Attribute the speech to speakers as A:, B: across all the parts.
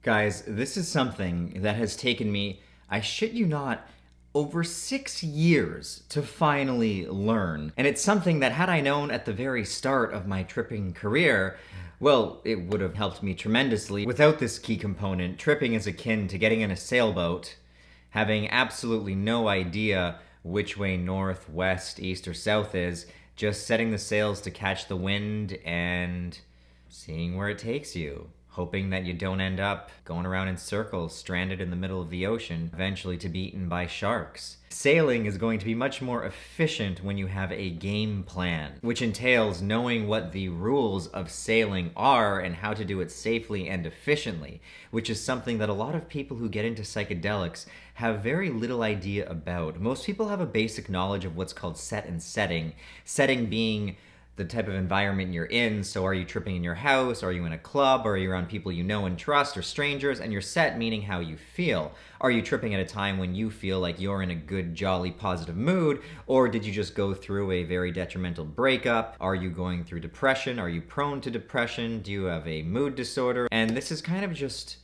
A: Guys, this is something that has taken me, I shit you not, over 6 years to finally learn. And it's something that, had I known at the very start of my tripping career, well, it would have helped me tremendously. Without this key component, tripping is akin to getting in a sailboat, having absolutely no idea which way north, west, east, or south is, just setting the sails to catch the wind and seeing where it takes you, hoping that you don't end up going around in circles, stranded in the middle of the ocean, eventually to be eaten by sharks. Sailing is going to be much more efficient when you have a game plan, which entails knowing what the rules of sailing are and how to do it safely and efficiently, which is something that a lot of people who get into psychedelics have very little idea about. Most people have a basic knowledge of what's called set and setting, setting being the type of environment you're in. So are you tripping in your house? Are you in a club? Are you around people you know and trust or strangers? And you're set meaning how you feel. Are you tripping at a time when you feel like you're in a good, jolly, positive mood? Or did you just go through a very detrimental breakup? Are you going through depression? Are you prone to depression? Do you have a mood disorder? And this is kind of just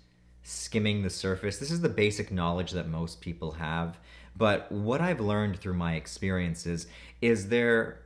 A: skimming the surface. This is the basic knowledge that most people have. But what I've learned through my experiences is there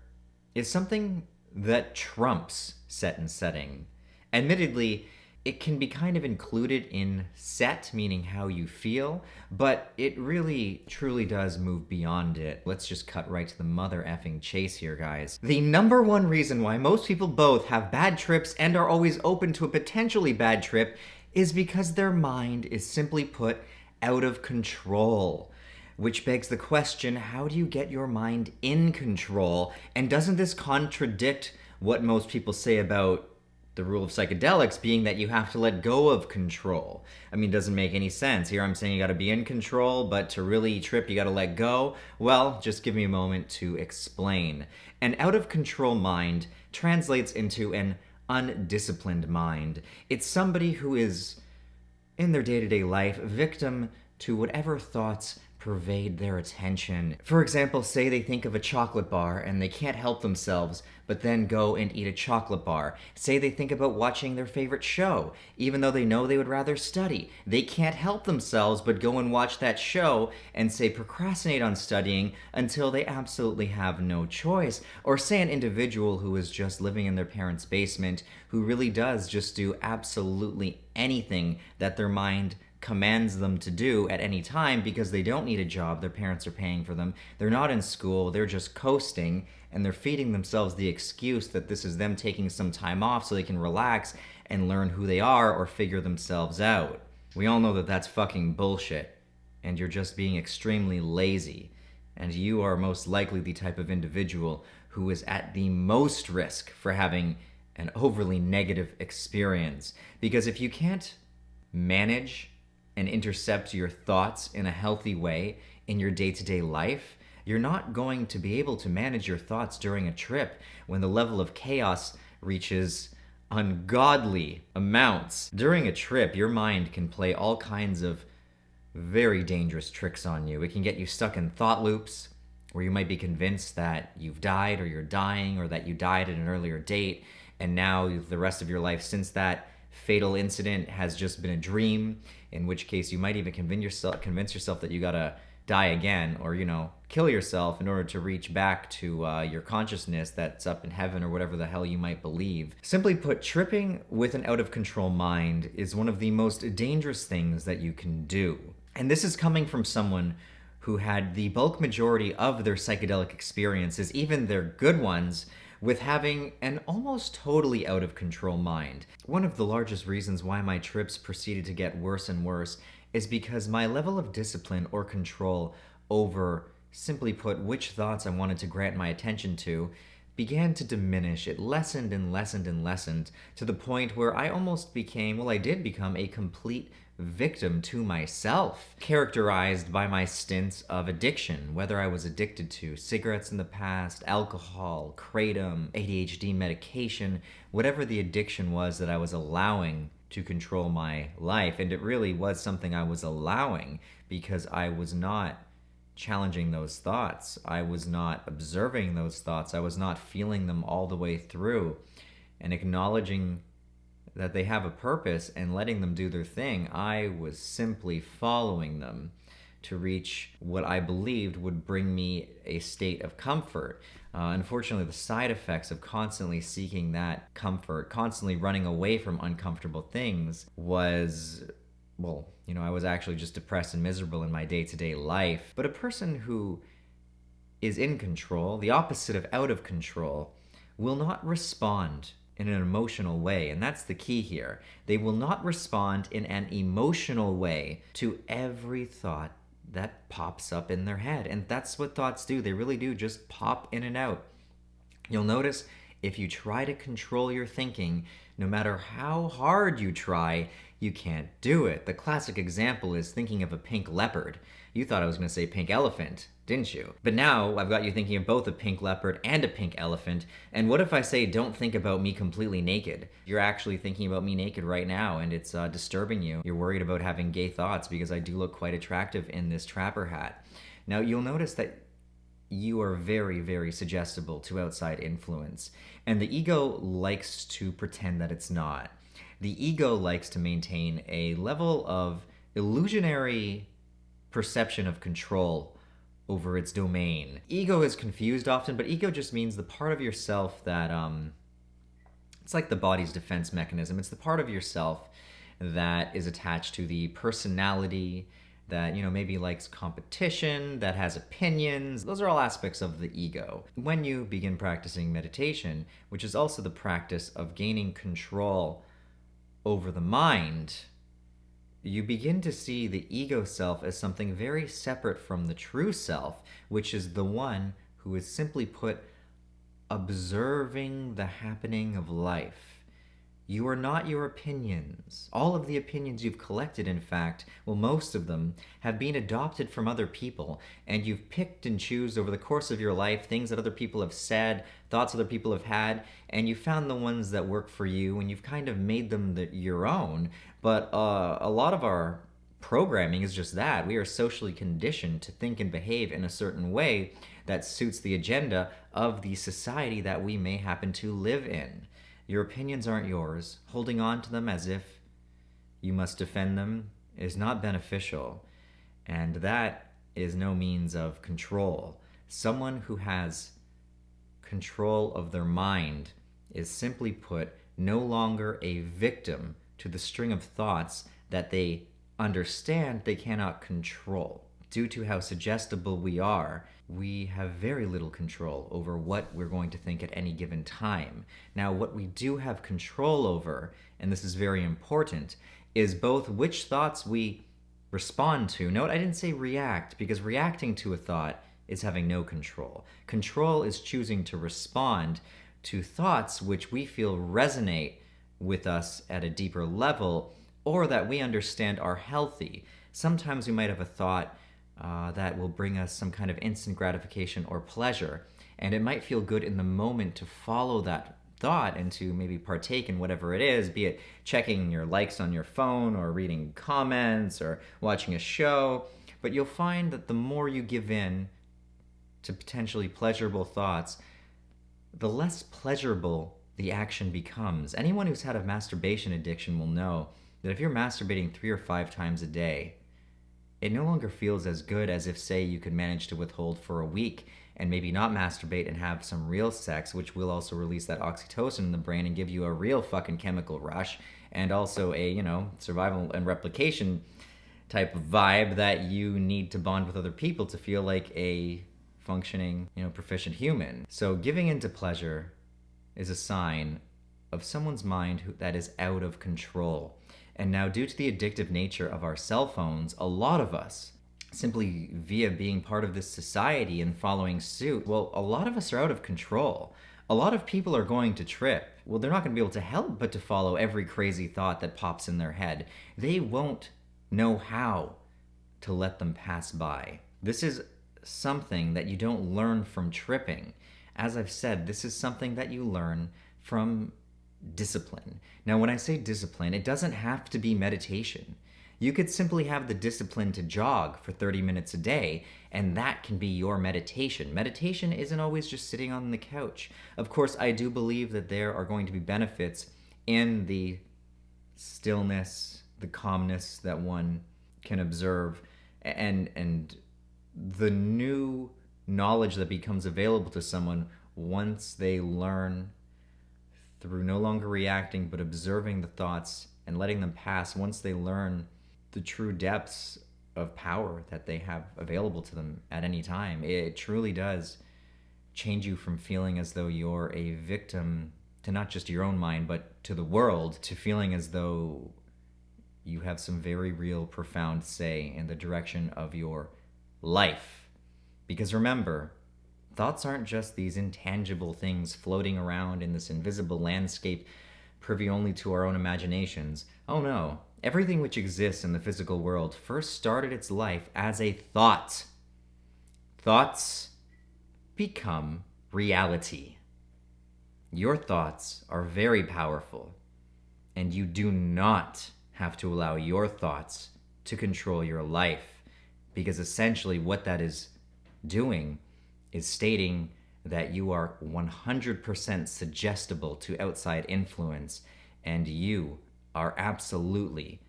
A: is something that trumps set and setting. Admittedly, it can be kind of included in set, meaning how you feel, but it really truly does move beyond it. Let's just cut right to the mother effing chase here, guys. The number one reason why most people both have bad trips and are always open to a potentially bad trip is because their mind is, simply put, out of control. Which begs the question, how do you get your mind in control? And doesn't this contradict what most people say about the rule of psychedelics being that you have to let go of control? I mean, it doesn't make any sense. Here I'm saying you gotta be in control, but to really trip, you gotta let go. Well, just give me a moment to explain. An out of control mind translates into an undisciplined mind. It's somebody who is, in their day-to-day life, victim to whatever thoughts pervade their attention. For example, say they think of a chocolate bar and they can't help themselves, but then go and eat a chocolate bar. Say they think about watching their favorite show, even though they know they would rather study. They can't help themselves but go and watch that show and say procrastinate on studying until they absolutely have no choice. Or say an individual who is just living in their parents' basement, who really does just do absolutely anything that their mind commands them to do at any time because they don't need a job, their parents are paying for them, they're not in school, they're just coasting, and they're feeding themselves the excuse that this is them taking some time off so they can relax and learn who they are or figure themselves out. We all know that that's fucking bullshit, and you're just being extremely lazy, and you are most likely the type of individual who is at the most risk for having an overly negative experience. Because if you can't manage and intercept your thoughts in a healthy way in your day-to-day life, you're not going to be able to manage your thoughts during a trip when the level of chaos reaches ungodly amounts. During a trip, your mind can play all kinds of very dangerous tricks on you. It can get you stuck in thought loops where you might be convinced that you've died or you're dying or that you died at an earlier date, and now the rest of your life since that fatal incident has just been a dream, in which case you might even convince yourself that you gotta die again, or, kill yourself in order to reach back to your consciousness that's up in heaven or whatever the hell you might believe. Simply put, tripping with an out-of-control mind is one of the most dangerous things that you can do. And this is coming from someone who had the bulk majority of their psychedelic experiences, even their good ones, with having an almost totally out of control mind. One of the largest reasons why my trips proceeded to get worse and worse is because my level of discipline or control over, simply put, which thoughts I wanted to grant my attention to began to diminish. It lessened and lessened and lessened to the point where I almost became, well, I did become a complete victim to myself, characterized by my stints of addiction, whether I was addicted to cigarettes in the past, alcohol, kratom, ADHD medication, whatever the addiction was that I was allowing to control my life. And it really was something I was allowing because I was not challenging those thoughts. I was not observing those thoughts. I was not feeling them all the way through and acknowledging that they have a purpose and letting them do their thing. I was simply following them to reach what I believed would bring me a state of comfort. Unfortunately, the side effects of constantly seeking that comfort, constantly running away from uncomfortable things was, well, I was actually just depressed and miserable in my day-to-day life. But a person who is in control, the opposite of out of control, will not respond in an emotional way. And that's the key here. They will not respond in an emotional way to every thought that pops up in their head. And that's what thoughts do. They really do just pop in and out. You'll notice if you try to control your thinking, no matter how hard you try, you can't do it. The classic example is thinking of a pink leopard. You thought I was going to say pink elephant, didn't you? But now I've got you thinking of both a pink leopard and a pink elephant. And what if I say don't think about me completely naked? You're actually thinking about me naked right now, and it's disturbing you. You're worried about having gay thoughts because I do look quite attractive in this trapper hat. Now you'll notice that you are very, very suggestible to outside influence. And the ego likes to pretend that it's not. The ego likes to maintain a level of illusionary perception of control over its domain. Ego is confused often, but ego just means the part of yourself that, it's like the body's defense mechanism. It's the part of yourself that is attached to the personality, that, maybe likes competition, that has opinions. Those are all aspects of the ego. When you begin practicing meditation, which is also the practice of gaining control over the mind, you begin to see the ego self as something very separate from the true self, which is the one who is simply put observing the happening of life. You are not your opinions. All of the opinions you've collected, in fact, well, most of them, have been adopted from other people, and you've picked and choose over the course of your life things that other people have said, thoughts other people have had, and you found the ones that work for you, and you've kind of made them your own. But a lot of our programming is just that. We are socially conditioned to think and behave in a certain way that suits the agenda of the society that we may happen to live in. Your opinions aren't yours. Holding on to them as if you must defend them is not beneficial, and that is no means of control. Someone who has control of their mind is, simply put, no longer a victim to the string of thoughts that they understand they cannot control. Due to how suggestible we are, we have very little control over what we're going to think at any given time. Now, what we do have control over, and this is very important, is both which thoughts we respond to. Note, I didn't say react, because reacting to a thought is having no control. Control is choosing to respond to thoughts which we feel resonate with us at a deeper level, or that we understand are healthy. Sometimes we might have a thought that will bring us some kind of instant gratification or pleasure, and it might feel good in the moment to follow that thought and to maybe partake in whatever it is, be it checking your likes on your phone or reading comments or watching a show. But you'll find that the more you give in to potentially pleasurable thoughts, the less pleasurable the action becomes. Anyone who's had a masturbation addiction will know that if you're masturbating 3 or 5 times a day, it no longer feels as good as if, say, you could manage to withhold for a week and maybe not masturbate and have some real sex, which will also release that oxytocin in the brain and give you a real fucking chemical rush, and also a, survival and replication type of vibe that you need to bond with other people to feel like a functioning, proficient human. So giving into pleasure is a sign of someone's mind that is out of control. And now, due to the addictive nature of our cell phones, a lot of us, simply via being part of this society and following suit, well, a lot of us are out of control. A lot of people are going to trip. Well, they're not going to be able to help but to follow every crazy thought that pops in their head. They won't know how to let them pass by. This is something that you don't learn from tripping. As I've said, this is something that you learn from discipline. Now, when I say discipline, it doesn't have to be meditation. You could simply have the discipline to jog for 30 minutes a day, and that can be your meditation. Meditation isn't always just sitting on the couch. Of course, I do believe that there are going to be benefits in the stillness, the calmness that one can observe, and the new knowledge that becomes available to someone once they learn through no longer reacting but observing the thoughts and letting them pass, once they learn the true depths of power that they have available to them at any time, it truly does change you from feeling as though you're a victim to not just your own mind but to the world, to feeling as though you have some very real profound say in the direction of your life. Because remember, thoughts aren't just these intangible things floating around in this invisible landscape privy only to our own imaginations. Oh no, everything which exists in the physical world first started its life as a thought. Thoughts become reality. Your thoughts are very powerful, and you do not have to allow your thoughts to control your life, because essentially what that is doing is stating that you are 100% suggestible to outside influence, and you are absolutely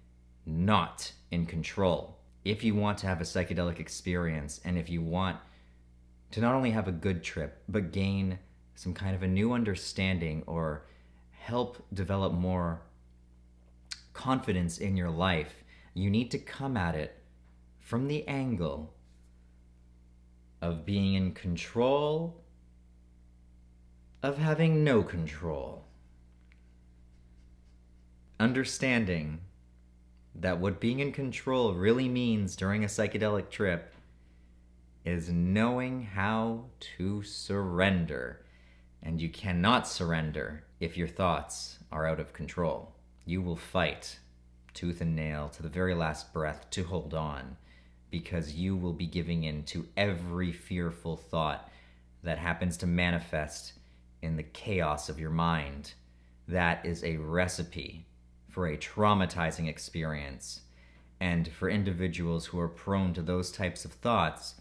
A: not in control. If you want to have a psychedelic experience, and if you want to not only have a good trip, but gain some kind of a new understanding or help develop more confidence in your life, you need to come at it from the angle of being in control of having no control. Understanding that what being in control really means during a psychedelic trip is knowing how to surrender. And you cannot surrender if your thoughts are out of control. You will fight tooth and nail to the very last breath to hold on, because you will be giving in to every fearful thought that happens to manifest in the chaos of your mind. That is a recipe for a traumatizing experience. And for individuals who are prone to those types of thoughts,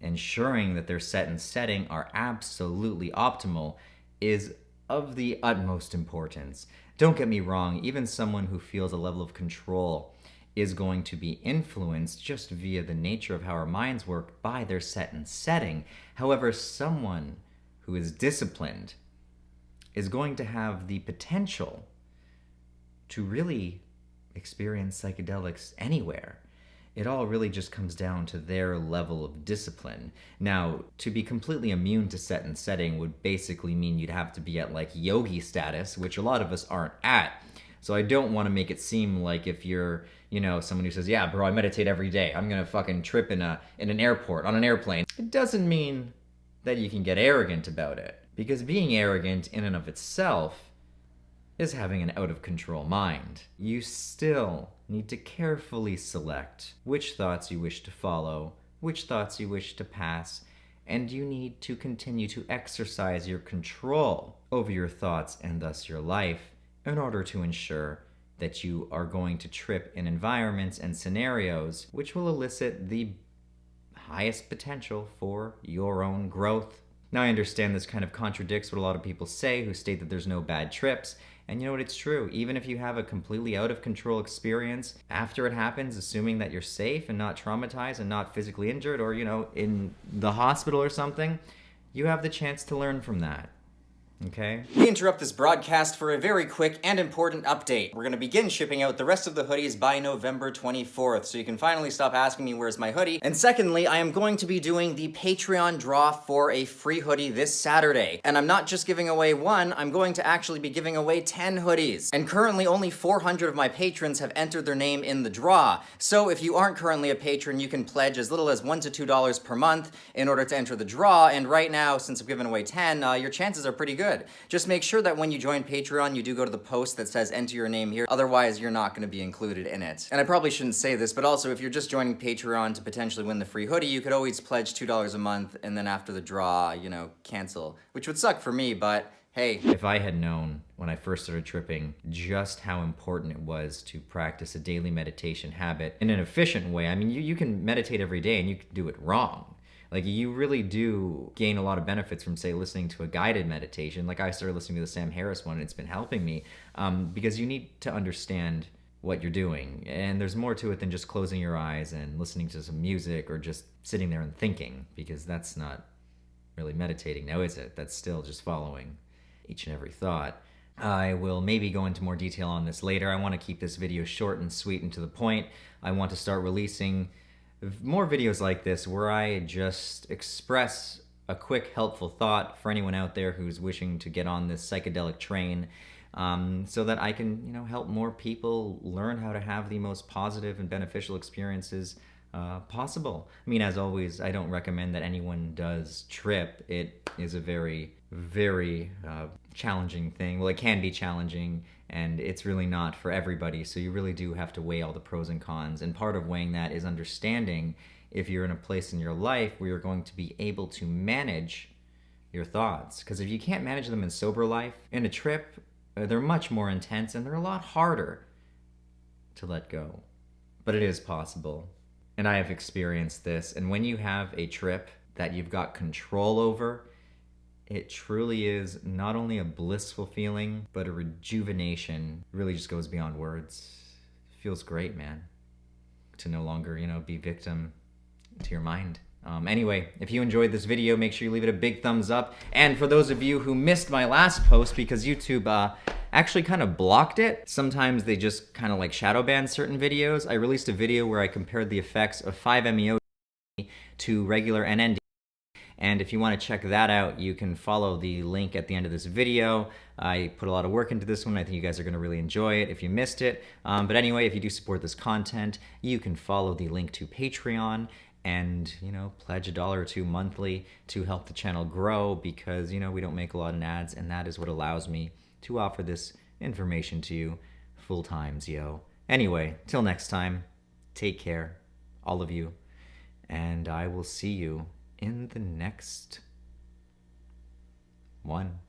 A: ensuring that their set and setting are absolutely optimal is of the utmost importance. Don't get me wrong, even someone who feels a level of control is going to be influenced just via the nature of how our minds work by their set and setting. However, someone who is disciplined is going to have the potential to really experience psychedelics anywhere. It all really just comes down to their level of discipline. Now, to be completely immune to set and setting would basically mean you'd have to be at like yogi status, which a lot of us aren't at. So I don't want to make it seem like if you're, someone who says, yeah, bro, I meditate every day, I'm gonna fucking trip in an airport, on an airplane. It doesn't mean that you can get arrogant about it. Because being arrogant in and of itself is having an out-of-control mind. You still need to carefully select which thoughts you wish to follow, which thoughts you wish to pass, and you need to continue to exercise your control over your thoughts and thus your life in order to ensure that you are going to trip in environments and scenarios which will elicit the highest potential for your own growth. Now, I understand this kind of contradicts what a lot of people say who state that there's no bad trips. And you know what, it's true. Even if you have a completely out of control experience, after it happens, assuming that you're safe and not traumatized and not physically injured or, in the hospital or something, you have the chance to learn from that. Okay? We interrupt this broadcast for a very quick and important update. We're going to begin shipping out the rest of the hoodies by November 24th, so you can finally stop asking me where's my hoodie. And secondly, I am going to be doing the Patreon draw for a free hoodie this Saturday. And I'm not just giving away one, I'm going to actually be giving away 10 hoodies. And currently only 400 of my patrons have entered their name in the draw. So if you aren't currently a patron, you can pledge as little as $1 to $2 per month in order to enter the draw. And right now, since I'm giving away 10, your chances are pretty good. Just make sure that when you join Patreon, you do go to the post that says enter your name here. Otherwise, you're not going to be included in it. And I probably shouldn't say this, but also if you're just joining Patreon to potentially win the free hoodie, you could always pledge $2 a month and then after the draw, cancel. Which would suck for me, but hey. If I had known when I first started tripping just how important it was to practice a daily meditation habit in an efficient way, I mean, you can meditate every day and you can do it wrong. Like, you really do gain a lot of benefits from, say, listening to a guided meditation. Like, I started listening to the Sam Harris one, and it's been helping me, because you need to understand what you're doing. And there's more to it than just closing your eyes and listening to some music or just sitting there and thinking, because that's not really meditating now, is it? That's still just following each and every thought. I will maybe go into more detail on this later. I want to keep this video short and sweet and to the point. I want to start releasing more videos like this where I just express a quick helpful thought for anyone out there who's wishing to get on this psychedelic train, so that I can, help more people learn how to have the most positive and beneficial experiences possible. I mean, as always, I don't recommend that anyone does trip. It is a very, very challenging thing. Well, it can be challenging, and it's really not for everybody. So you really do have to weigh all the pros and cons. And part of weighing that is understanding if you're in a place in your life where you're going to be able to manage your thoughts. Because if you can't manage them in sober life, in a trip, they're much more intense and they're a lot harder to let go. But it is possible. And I have experienced this. And when you have a trip that you've got control over, it truly is not only a blissful feeling, but a rejuvenation. It really just goes beyond words. It feels great, man. To no longer, be victim to your mind. Anyway, if you enjoyed this video, make sure you leave it a big thumbs up. And for those of you who missed my last post because YouTube actually kind of blocked it, sometimes they just kind of like shadow ban certain videos. I released a video where I compared the effects of 5-MeO to regular NND. And if you want to check that out, you can follow the link at the end of this video. I put a lot of work into this one. I think you guys are going to really enjoy it if you missed it. But anyway, if you do support this content, you can follow the link to Patreon and, pledge $1 or $2 monthly to help the channel grow, because, we don't make a lot of ads, and that is what allows me to offer this information to you full times, yo. Anyway, till next time, take care, all of you, and I will see you in the next one.